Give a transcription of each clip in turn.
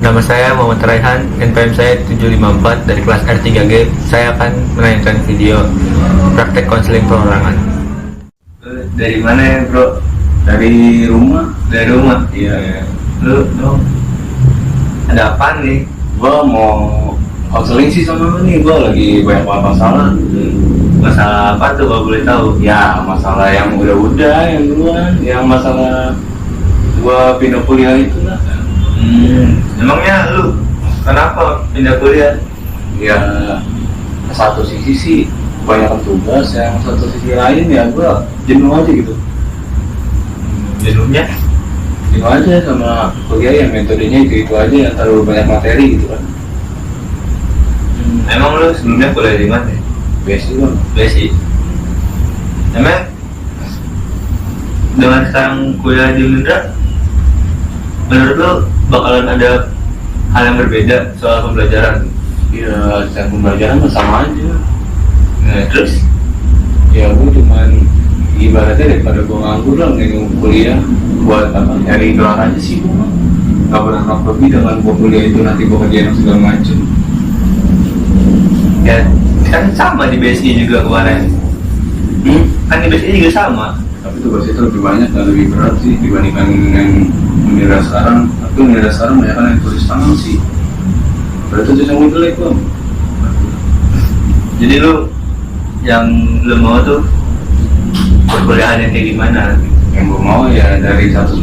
Nama saya Muhammad Raihan, NPM saya 754 dari kelas R3G. Saya akan menayangkan video praktek konseling perorangan. Dari mana ya bro? Dari rumah. Dari rumah? Iya. Lu ada apa nih? Gua mau konseling sih sama lu nih. Gua lagi banyak masalah. Masalah apa tuh kalau boleh tahu? Ya masalah yang udah yang duluan. Yang masalah gua pindah kuliah itu lah. Emangnya lu kenapa pindah kuliah? Ya satu sisi sih banyak tugas, yang satu sisi lain ya gua jenuh aja gitu. Jenuhnya? Jenuh aja sama kuliah yang metodenya itu aja, yang terlalu banyak materi gitu kan. Emang lu sebelumnya kuliah di mana? Basic kan. Basic. Emang dengan sekarang kuliah di Unindra, menurut lu bakalan ada hal yang berbeda soal pembelajaran? Ya secara pembelajaran mah sama aja. Nah, terus? Ya gue cuman ibaratnya daripada gue nganggur lah ngomong kuliah buat apa, nyari gelar aja sih. Gue gak berharap lebih dengan gue kuliah itu nanti gue kerjain segala macem. Ya kan sama di BSI juga kemarin. Kan di BSI juga sama. Tapi tugas itu lebih banyak dan lebih berat sih dibandingkan yang Unira sekarang. Tapi Unira sekarang banyak kan yang tulis tangan sih. Berarti itu yang jelek bang. Jadi lu yang lu mau tuh perkuliahan yang kayak gimana? Yang gue mau ya dari 100%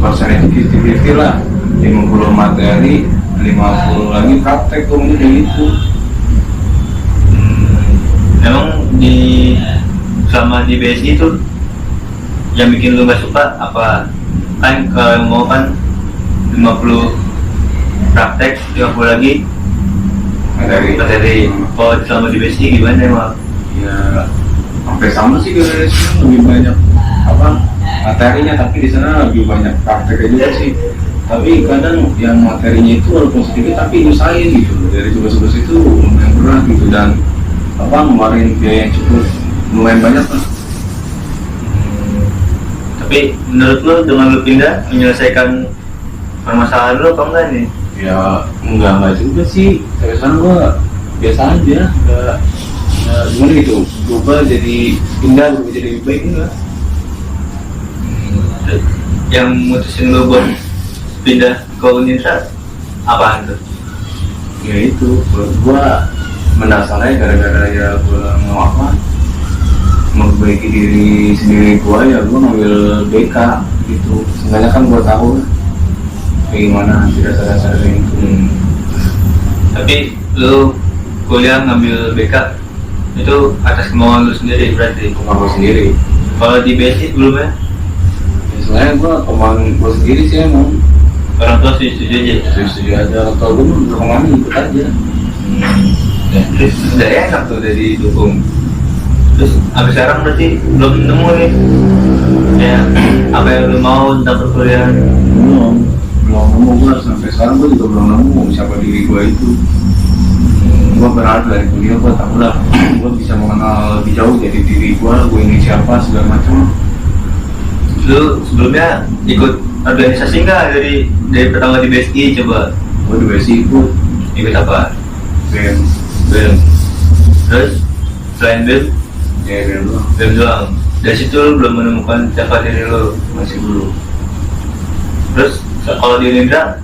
itu 50-50 lah. 50 materi, 50 lagi praktek, gue mau kayak gitu. Emang selama di BSI itu yang bikin lu gak suka apa? Kan kalau yang mau kan 50 praktek, 50 lagi materi. Kalau selama di BSI gimana emang? Ya sampai sama sih dari sini lebih banyak apa materinya, tapi di sana lebih banyak prakteknya juga sih. Tapi kadang yang materinya itu walaupun sedikit tapi nyusahin gitu, dari tugas-tugas itu lumayan berat gitu, dan apa ngeluarin biaya yang cukup lumayan banyak lah. Tapi menurut lu dengan lu pindah menyelesaikan permasalahan lu apa enggak nih? Ya enggak juga sih, sampai sekarang gua biasa aja, enggak gimana gitu, berubah jadi pindah, berubah jadi lebih baik enggak. Yang mutusin lu buat pindah ke Unindra apaan tuh? Ya itu, buat gua mendasarnya gara-gara ya gua mau apa, memperbaiki diri sendiri gua, ya gua ngambil BK gitu. Seenggaknya kan gua tahu kayak gimana dasar-dasarnya itu. Tapi lu kuliah ngambil BK itu atas kemauan lu sendiri berarti? Kemauan gua sendiri. Kalau di BSI sebelumnya? Ya, sebenarnya gua kemauan gua sendiri sih emang. Orang tua setuju aja? Setuju aja, kalau gua berkemauan ikut aja. Ya, terus udah enak tuh udah didukung. Terus abis sekarang berarti belum nemu nih ya apa yang lu mau tentang perkuliahan? Belum nemu gua, sampai sekarang gua juga belum nemu siapa diri gua itu. Gua berharap dari kuliah gua tahu lah gua bisa mengenal lebih jauh dari diri gua ini siapa segala macam. Lu sebelumnya ikut organisasi nggak dari pertama di BSI? Coba. Gua di BSI Ikut apa? BEM. Terus selain BEM? Ya BEM doang. BEM doang. Dari situ lu belum menemukan siapa diri lu? Masih belum. Terus kalau di Unindra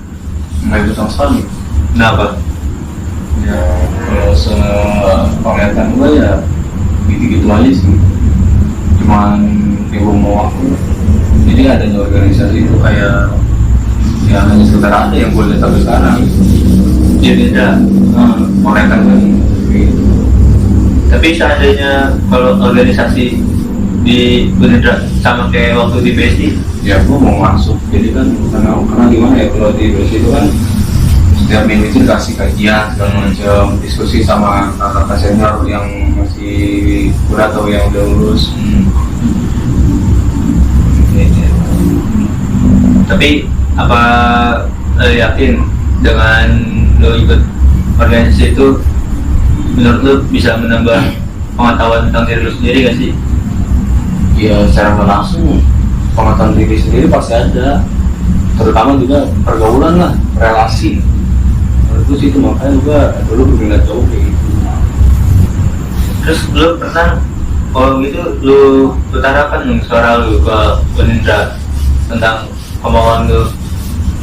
Nggak ikut sama sekali. kenapa? Ya kalau sepenglihatan gua ya gitu-gitu aja sih. Cuman kayak gua mau aku. Jadi adanya organisasi itu kayak ya hanya sekedar ada yang gua lihat sampai sekarang. Di Unindra? Penglihatan kan gitu. Tapi seandainya kalau organisasi di Unindra sama kayak waktu di BSI, Ya gua mau masuk, jadi kan karena gimana ya, kalau di BSI itu kan setiap minggu itu dikasih kajian segala macam, diskusi sama kakak senior yang masih udah atau yang udah lulus. Tapi apa yakin dengan lo ikut organisasi itu menurut lo bisa menambah pengetahuan tentang diri lo sendiri gak sih? Ya secara nggak langsung pengetahuan diri sendiri pasti ada, terutama juga pergaulan lah, relasi. bagus itu, makanya gua dulu berminat jauh kayak gitu. Terus lu pernah kalau gitu lu utarakan dong suara lu ke Unindra tentang kemauan lu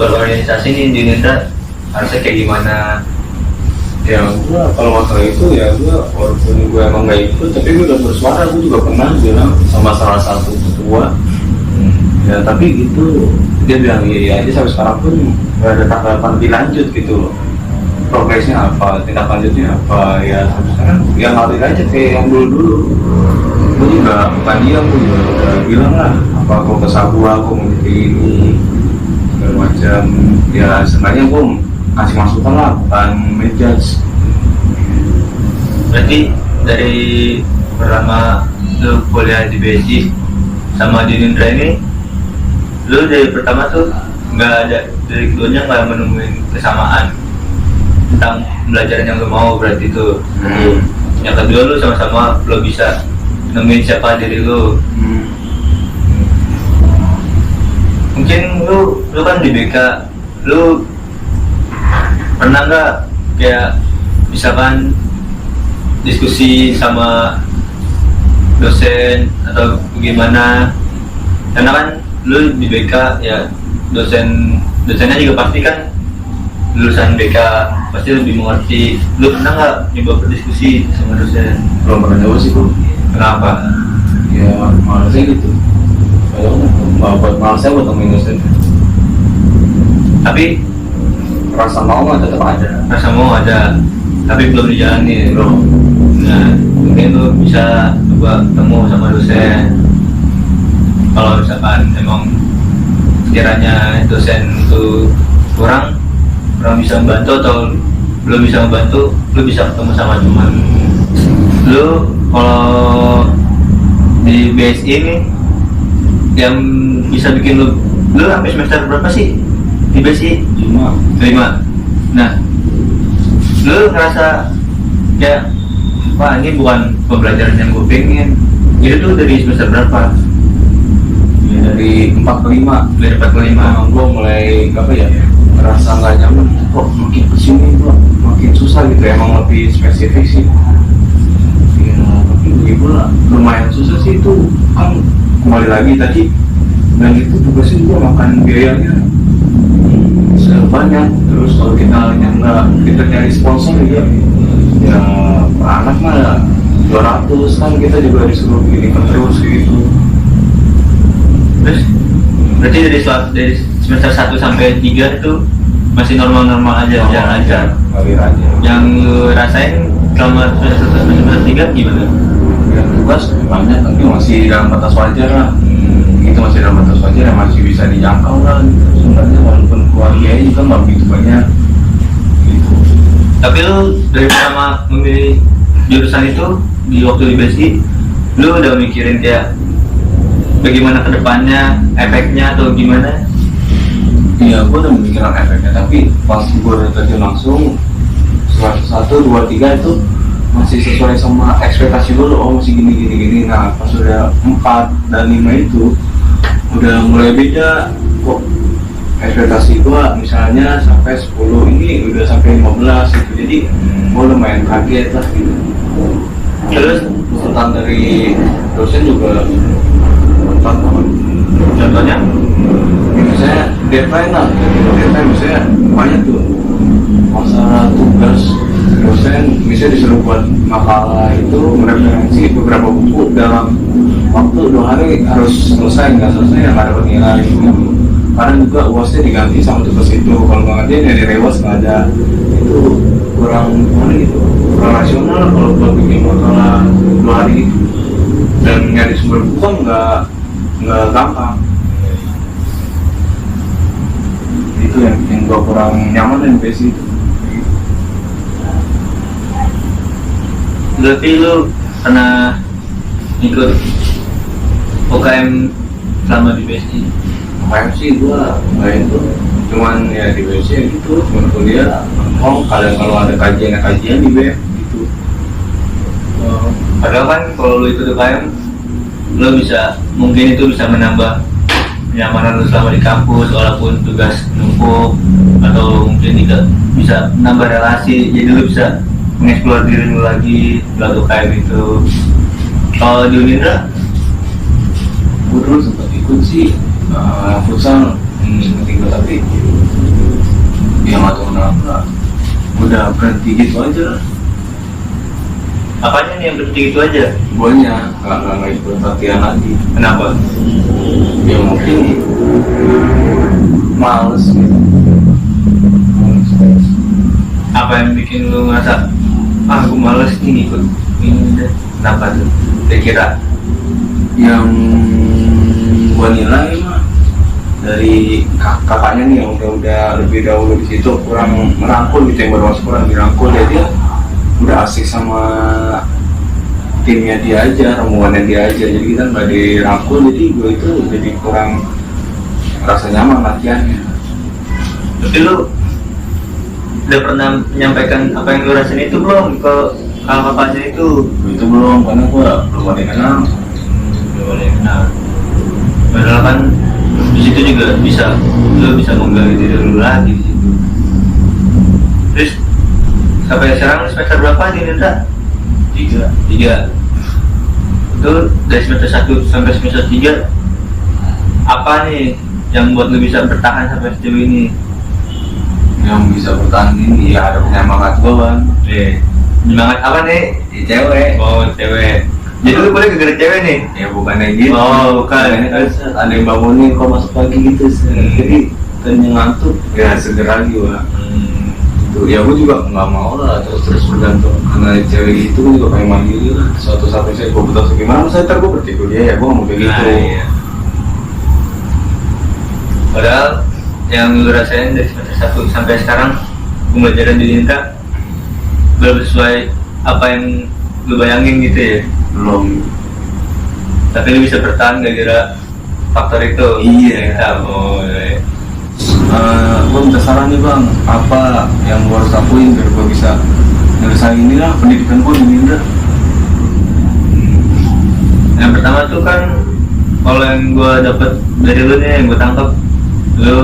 berorganisasi nih di Unindra harusnya kayak gimana? Ya gua kalau masalah itu ya gua walaupun gua emang nggak ikut tapi gua udah bersuara. Gua juga pernah bilang sama salah satu ketua, ya tapi gitu dia bilang iya aja, sampai sekarang pun nggak ada tanggapan lebih lanjut gitu loh, progresnya apa, tindak lanjutnya apa. Ya sampai sekarang ya ngalir aja kayak yang dulu. Gua juga bukan dia, gua juga udah bilang lah apa gua ke Sabua gua mau jadi ini segala macam. Ya sebenarnya gua kasih masukan lah, bukan menjudge. Berarti dari pertama lu kuliah di BSI sama di Unindra ini, lu dari pertama tuh nggak ada, dari keduanya nggak menemuin kesamaan tentang pembelajaran yang lu mau, berarti itu. Yang kedua lu sama-sama lo bisa nemuin siapa diri lu. Mungkin lu kan di BK, lu pernah nggak kayak misalkan diskusi sama dosen atau gimana? Karena kan lu di BK ya, dosennya juga pasti kan lulusan BK, pasti lebih mengerti. Lu pernah nggak nyoba berdiskusi sama dosen? Belum pernah jauh sih bro. Kenapa? Ya malasnya gitu, buat malasnya buat temuin dosen. Tapi Rasa mau mah tetap ada. rasa mau ada, tapi belum dijalani bro. Nah mungkin lu bisa coba ketemu sama dosen. Kalau misalkan emang sekiranya dosen itu kurang bisa membantu atau belum bisa membantu, lu bisa ketemu sama teman lu. Kalau di BSI ini yang bisa bikin lu sampai semester berapa sih di BSI? 5. Nah lu ngerasa kayak wah ini bukan pembelajaran yang gue pengen, itu tuh dari semester berapa? Ya, dari 4 ke 5. Dari 4 ke 5 Gue mulai apa ya, merasa nggak nyaman. Kok makin kesini gue makin susah gitu. Emang lebih spesifik sih. Ya tapi begitulah, lumayan susah sih itu. Kan kembali lagi tadi, dan itu tugasnya juga makan biayanya banyak. Terus kalau kita nyari sponsor juga, ya per anak mah 200 kan, kita juga disuruh gini terus gitu. Terus berarti dari semester 1 sampai 3 itu masih normal-normal aja, jalan aja. Ngalir aja. Yang lu rasain selama semester 1 sampai semester 3 gimana? Ya tugas banyak tapi masih dalam batas wajar lah. Itu masih dalam batas wajar, yang masih bisa dijangkau lah gitu. Sebenarnya walaupun keluarganya juga nggak begitu banyak gitu. Tapi lu dari pertama memilih jurusan itu di waktu di BSI, lu udah mikirin kayak bagaimana kedepannya, efeknya atau gimana? Iya, gue udah memikirkan efeknya, tapi pas gue udah terjun langsung semester 1, 2, 3 itu masih sesuai sama ekspektasi gue. Oh masih gini. Nah pas udah 4 dan 5 itu udah mulai beda kok. Ekspektasi gue misalnya sampai 10, ini udah sampai 15 gitu. Jadi gue lumayan kaget lah gitu. Terus tuntutan dari dosen juga menonton. Contohnya? Misalnya deadline lah, deadline misalnya banyak tuh masalah tugas. Dosen bisa disuruh buat makalah itu mereferensi beberapa buku dalam waktu 2 hari harus selesai. Nggak selesai ya nggak dapat nilai gitu. Karena juga UASnya diganti sama tugas itu. Kalau nggak ganti ya di rewas nggak ada. Itu kurang mana gitu, kurang rasional kalau buat bikin makalah 2 hari itu. Dan nyari sumber buku kan nggak gampang. Itu yang bikin gua kurang nyaman dan basic itu. Berarti lu pernah ikut UKM selama di BSI? UKM sih gua nggak itu, cuman ya di BSC gitu, cuman kuliah ngomong kadang kalau ada kajian di BM gitu. Padahal kan kalau lu ikut UKM, lu bisa, mungkin itu bisa menambah kenyamanan lu selama di kampus, walaupun tugas numpuk atau mungkin tidak bisa menambah relasi, jadi lu bisa mengeksplor diri lu lagi melalui UKM itu. Kalau di Unindra, Gue dulu sempat ikut sih futsal sempat ikut, tapi ya nggak tahu kenapa udah berhenti gitu aja lah. apanya nih yang berhenti itu aja? Guanya nggak ikut latihan lagi. Kenapa? Ya mungkin males gitu. Apa yang bikin lu ngerasa gue males nih ikut ini deh? Kenapa tuh? Kira-kira Yang gua nilai mah dari kakaknya nih yang udah lebih dahulu di situ kurang merangkul gitu, yang baru masuk kurang dirangkul, dia udah asik sama timnya dia aja, rombongannya dia aja, jadi kita nggak dirangkul, jadi gue itu jadi kurang rasa nyaman latihannya. tapi lu udah pernah menyampaikan apa yang lu rasain itu belum ke kakaknya itu? Itu belum, karena gue belum ada yang kenal. Belum ada yang kenal. Padahal kan di situ juga lu bisa menggali diri lu lagi di situ. Terus sampai sekarang semester berapa di Unindra? 3. Itu dari semester 1 sampai semester 3 apa nih yang buat lu bisa bertahan sampai sejauh ini? Yang bisa bertahan ini ya ada penyemangat gue kan. Semangat apa nih? Di cewek. Oh, cewek. Jadi lu boleh gara-gara cewek nih? Ya bukannya gitu. Oh, bukan. Ada yang bangunin kok masuk pagi gitu. Jadi tanya ngantuk ya segera lagi wah. Tuh, ya gue juga nggak mau lah terus bergantung karena cewek itu gue juga pengen mandiri lah. Suatu saat saya gue betul gimana saya ntar gue bertidur dia ya gue nggak mau kayak gitu. Iya. Padahal yang lu rasain dari semester 1 sampai sekarang pembelajaran di Unindra belum sesuai apa yang lu bayangin gitu ya? Belum. Tapi lu bisa bertahan gara-gara faktor itu? Iya. Oh, iya. Gue minta saran nih bang, apa yang gue harus lakuin biar gue bisa nyelesain ini lah pendidikan gue di Unindra. Yang pertama tuh kan kalau yang gue dapet dari lu nih, yang gue tangkap, lu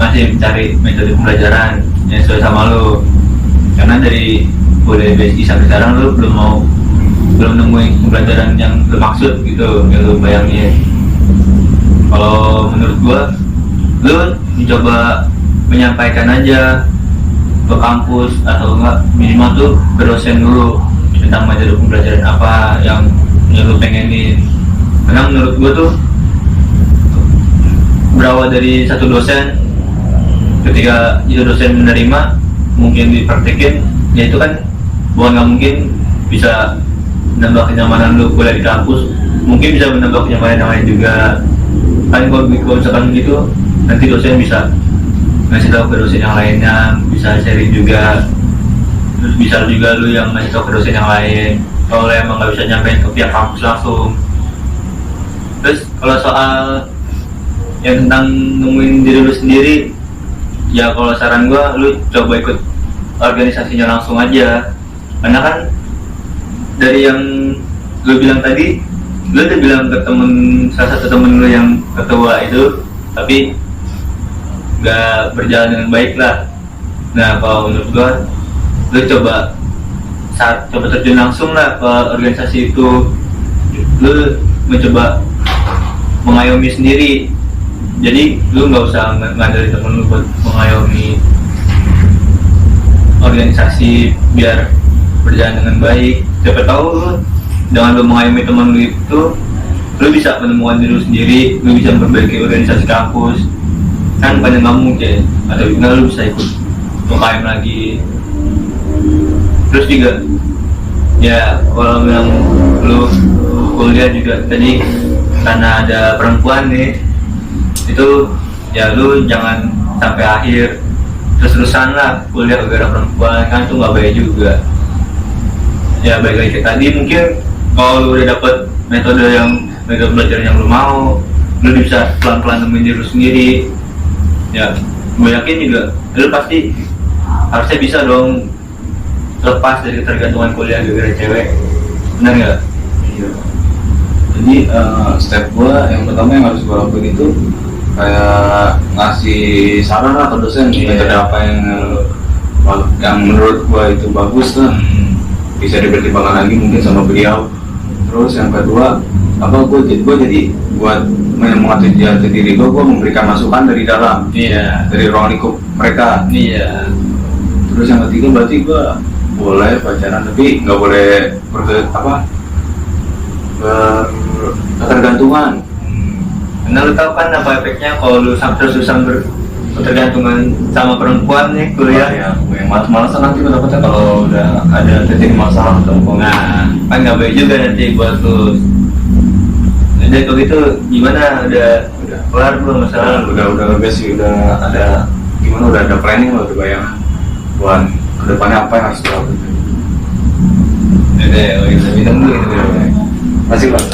masih mencari metode pembelajaran yang sesuai sama lu. Karena dari mulai BSI sampai sekarang lu belum nemuin pembelajaran yang lu maksud gitu, yang lu bayangin. Kalau menurut gue, lu mencoba menyampaikan aja ke kampus atau enggak minimal tuh ke dosen dulu tentang metode pembelajaran apa yang lu pengenin. Karena menurut gua tuh berawal dari satu dosen, ketika itu dosen menerima mungkin dipraktekin, ya itu kan bukan nggak mungkin bisa menambah kenyamanan lu kuliah di kampus, mungkin bisa menambah kenyamanan yang lain juga kan. Kalau misalkan gitu nanti dosen bisa ngasih tahu ke dosen yang lainnya, bisa sharing juga, terus bisa juga lu yang ngasih tahu ke dosen yang lain kalau emang nggak bisa nyampein ke pihak kampus langsung. Terus kalau soal yang tentang nemuin diri lu sendiri, ya kalau saran gua lu coba ikut organisasinya langsung aja, karena kan dari yang lu bilang tadi, lu udah bilang ke salah satu temen lu yang ketua itu, tapi nggak berjalan dengan baik lah. Nah kalau menurut gua, lu coba terjun langsung lah ke organisasi itu. Lu mencoba mengayomi sendiri, jadi lu nggak usah ngandelin temen lu buat mengayomi organisasi biar berjalan dengan baik. Siapa tahu lu dengan lu mengayomi temen lu itu, lu bisa menemukan diri lu sendiri, lu bisa memperbaiki organisasi kampus. Kan banyak nggak mungkin, atau juga lu bisa ikut UKM lagi. Terus juga ya kalau yang lu kuliah juga tadi karena ada perempuan nih, itu ya lu jangan sampai akhir terus-terusan lah kuliah gara-gara perempuan, kan itu nggak baik juga. Ya baik lagi tadi, mungkin kalau lu udah dapet metode belajar yang lu mau, lu bisa pelan-pelan nemuin diri lu sendiri. Ya gue yakin juga lu pasti harusnya bisa dong lepas dari ketergantungan kuliah gara-gara cewek, benar nggak? Iya. Jadi step gue yang pertama yang harus gue lakuin itu kayak ngasih saran lah ke dosen metode apa yang menurut gua itu bagus lah, bisa dipertimbangkan lagi mungkin sama beliau. Terus yang kedua, gua jadi buat mengatur jati diri gua memberikan masukan dari dalam, dari ruang lingkup mereka. Terus yang ketiga berarti gua boleh pacaran tapi nggak boleh ketergantungan. Karena lu tahu kan apa efeknya kalau lu terus-terusan berketergantungan sama perempuan nih kuliah. Ya, yang malas-malasan nanti takutnya kalau udah ada terjadi masalah atau Nah, kan nggak baik juga nanti buat lu. Jadi kalau gitu gimana, udah kelar belum masalah? udah lebih sih, udah ada gimana, udah ada planning, udah bayangan buat kedepannya apa yang harus dilakukan. Udah, kita dulu gitu. Terima kasih Pak.